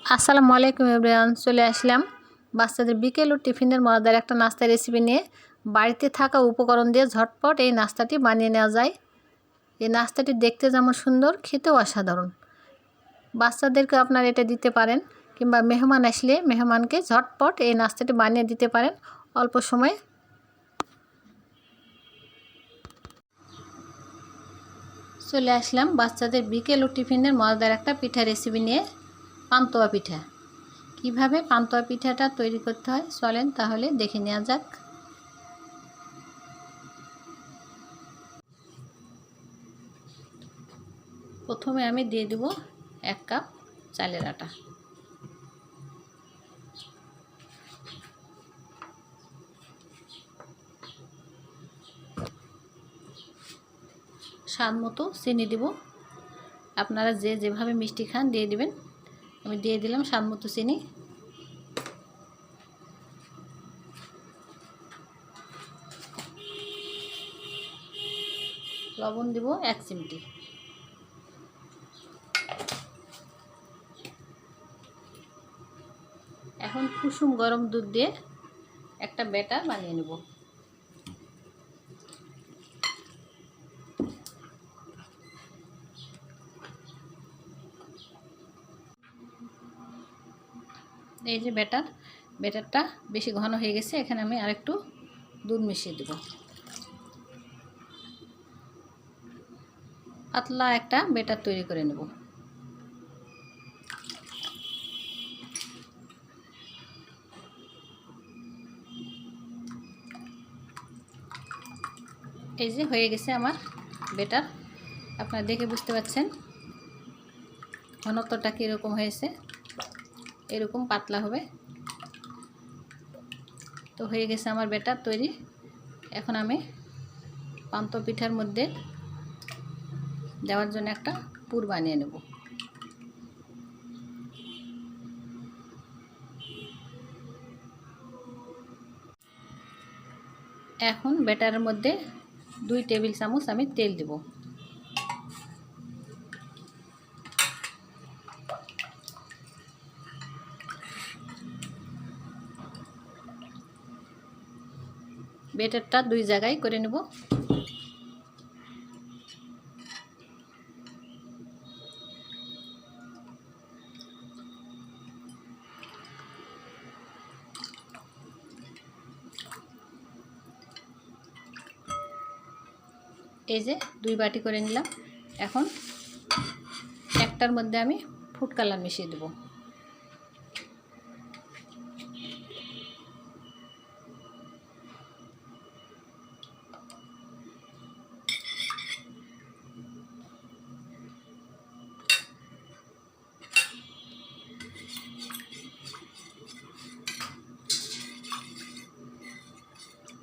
আসসালামু আলাইকুম এভরিওয়ান, চলে আসলাম বাচ্চাদের বিকেল ও টিফিনের মজাদার একটা নাস্তা রেসিপি নিয়ে। বাড়িতে থাকা উপকরণ দিয়ে ঝটপট এই নাস্তাটি বানিয়ে নেওয়া যায়। এই নাস্তাটি দেখতে যেমন সুন্দর, খেতেও অসাধারণ। বাচ্চাদেরকে আপনারা এটা দিতে পারেন, কিংবা মেহমান আসলে মেহমানকে ঝটপট এই নাস্তাটি বানিয়ে দিতে পারেন অল্প সময়ে। চলে আসলাম বাচ্চাদের বিকেল ও টিফিনের মজাদার একটা পিঠা রেসিপি নিয়ে, পান্তুয়া পিঠা। কিভাবে পান্তুয়া পিঠাটা তৈরি করতে হয় চলেন তাহলে দেখে নেওয়া যাক। প্রথমে আমি দিয়ে দেব 1 কাপ চালের আটা। স্বাদ মতো চিনি দেব, আপনারা যে যেভাবে মিষ্টি খান দিয়ে দিবেন। আমি দিয়ে দিলাম স্বাদ মতো চিনি। লবণ দেব 1 চিমটি। এখন কুসুম গরম দুধ দিয়ে একটা ব্যাটার বানিয়ে নেব। এই যে ব্যাটারটা বেশি ঘন হয়ে গেছে, এখানে আমি আরেকটু দুধ মিশিয়ে দেব। পাতলা একটা ব্যাটার তৈরি করে নেব। এই যে হয়ে গেছে আমার ব্যাটার, আপনারা দেখে বুঝতে পারছেন ঘনত্বটা কীরকম হয়েছে। এরকম পাতলা হবে। তো হয়ে গেছে আমার ব্যাটার তৈরি। এখন আমি পান্তুয়া পিঠার মধ্যে দেওয়ার জন্য একটা পুর বানিয়ে নেব। এখন ব্যাটারের মধ্যে 2 টেবিল চামচ আমি তেল দেব। ব্যাটারটা 2 জায়গায় করে নেব। এই যে 2 বাটি করে নিলাম। এখন একটার মধ্যে আমি ফুড কালার মিশিয়ে দেব।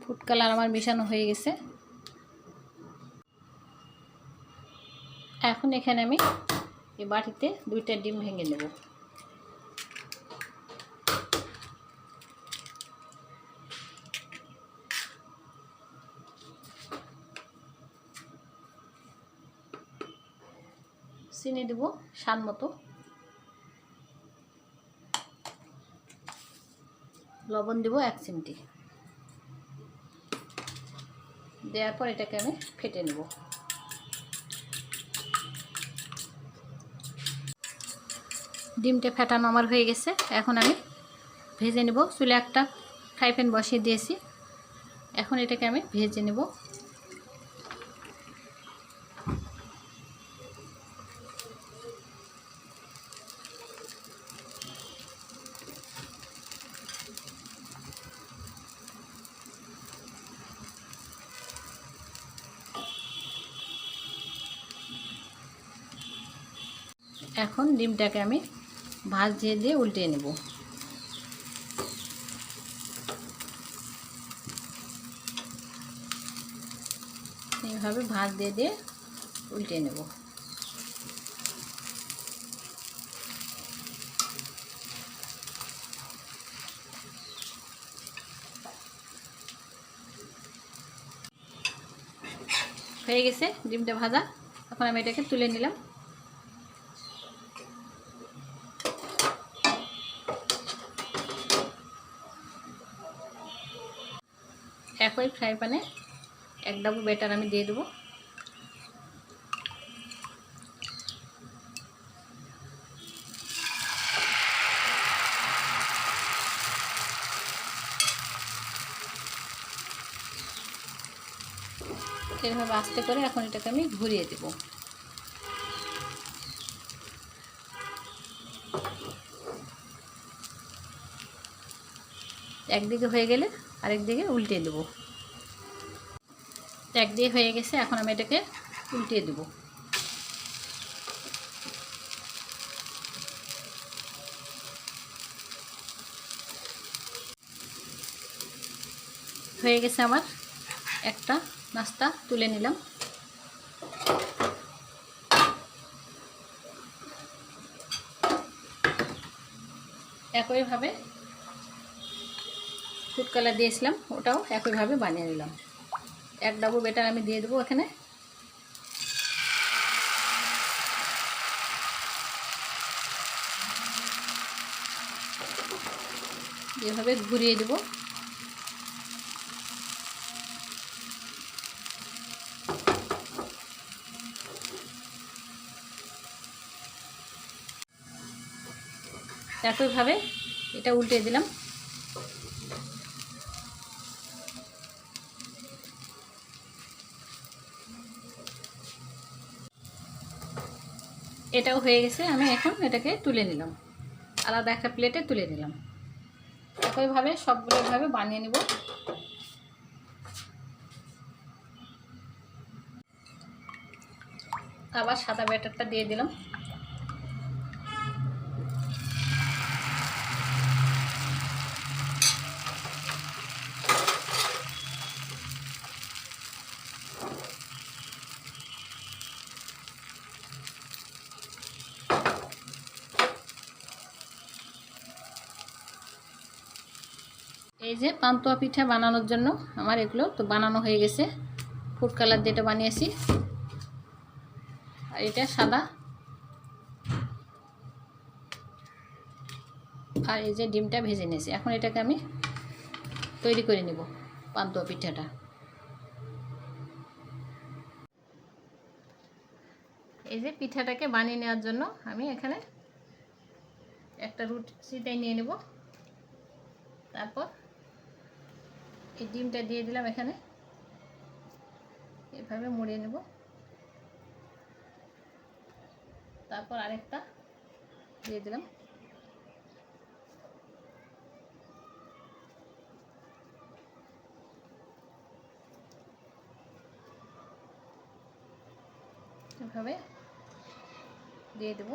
ফুড কালার আমার মেশানো হয়ে গেছে। এখন এখানে আমি এই বাটিতে 2টা ডিম ভেঙে নেব। চিনি দেব স্বাদ মতো। লবণ দেব 1 চিমটি। দেওয়ার পর এটাকে আমি ফেটে নেব। ডিমটা ফেটানো আমার হয়ে গেছে। এখন আমি ভেজে নেব। চুলে একটা ফ্রাই প্যান বসিয়ে দিয়েছি। এখন এটাকে আমি ভেজে নেব। এখন ডিমটাকে আমি ভাঁজ দিয়ে উল্টিয়ে নেব। এইভাবে ভাঁজ দিয়ে উল্টিয়ে নেব। হয়ে গেছে ডিমটা ভাজা। এখন আমি এটাকে তুলে নিলাম। একই ফ্রাই প্যানে 1 ডাবু ব্যাটার আমি দিয়ে দেবো। এভাবে আস্তে করে এখন এটাকে আমি ঘুরিয়ে দেব। একদিকে হয়ে গেলে আরেক দিকে উল্টে দেব। একদিকে হয়ে গেছে, এখন আমি এটাকে উল্টিয়ে দেব। হয়ে গেছে আমার একটা নাস্তা, তুলে নিলাম। একইভাবে ফুড কালার দিয়েছিলাম, ওটাও একইভাবে বানিয়ে নিলাম। 1 ডাবু ব্যাটার আমি দিয়ে দেবো এখানে। এভাবে ঘুরিয়ে দেব। একইভাবে এটা উল্টে দিলাম। এটাও হয়ে গেছে, আমি এখন এটাকে তুলে নিলাম, আলাদা একটা প্লেটে তুলে নিলাম। একইভাবে সবগুলো এভাবে বানিয়ে নেব। আবার সাদা ব্যাটারটা দিয়ে দিলাম। এই যে পান্তুয়া পিঠা বানানোর জন্য আমার এগুলো তো বানানো হয়ে গেছে। ফুড কালার যেটা বানিয়েছি, আর এটা সাদা, আর এই যে ডিমটা ভেজে নিয়েছি। এখন এটাকে আমি তৈরি করে নেব পান্তুয়া পিঠাটা। এই যে পিঠাটাকে বানিয়ে নেওয়ার জন্য আমি এখানে একটা রুটি সিটাই নিয়ে নেব। তারপর এই ডিমটা দিয়ে দিলাম এখানে, এভাবে মুড়িয়ে নেব। তারপর আরেকটা দিয়ে দিলাম। এভাবে দিয়ে দেব।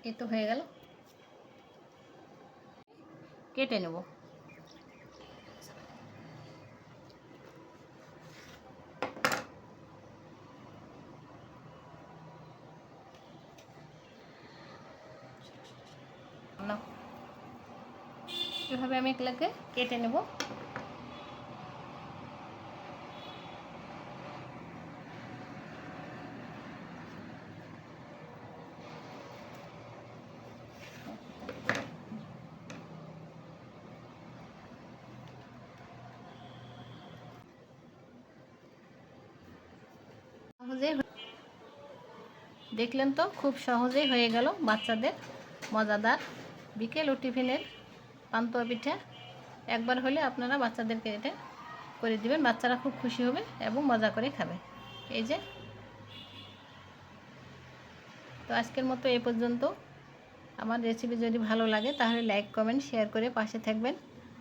এই তো হয়ে গেল, কেটে নেব। এভাবে আমি এগুলোকে কেটে নেব। সহজেই দেখলেন তো, খুব সহজেই হয়ে গেল বাচ্চাদের মজাদার বিকেল ও টিফিনের পান্তুয়া পিঠা। একবার হলে আপনারা বাচ্চাদেরকে এটা করে দিবেন, বাচ্চারা খুব খুশি হবে এবং মজা করে খাবে। এই যে, তো আজকের মতো এই পর্যন্ত। আমার রেসিপি যদি ভালো লাগে তাহলে লাইক কমেন্ট শেয়ার করে পাশে থাকবেন।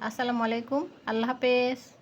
আসসালামু আলাইকুম, আল্লাহ হাফেজ।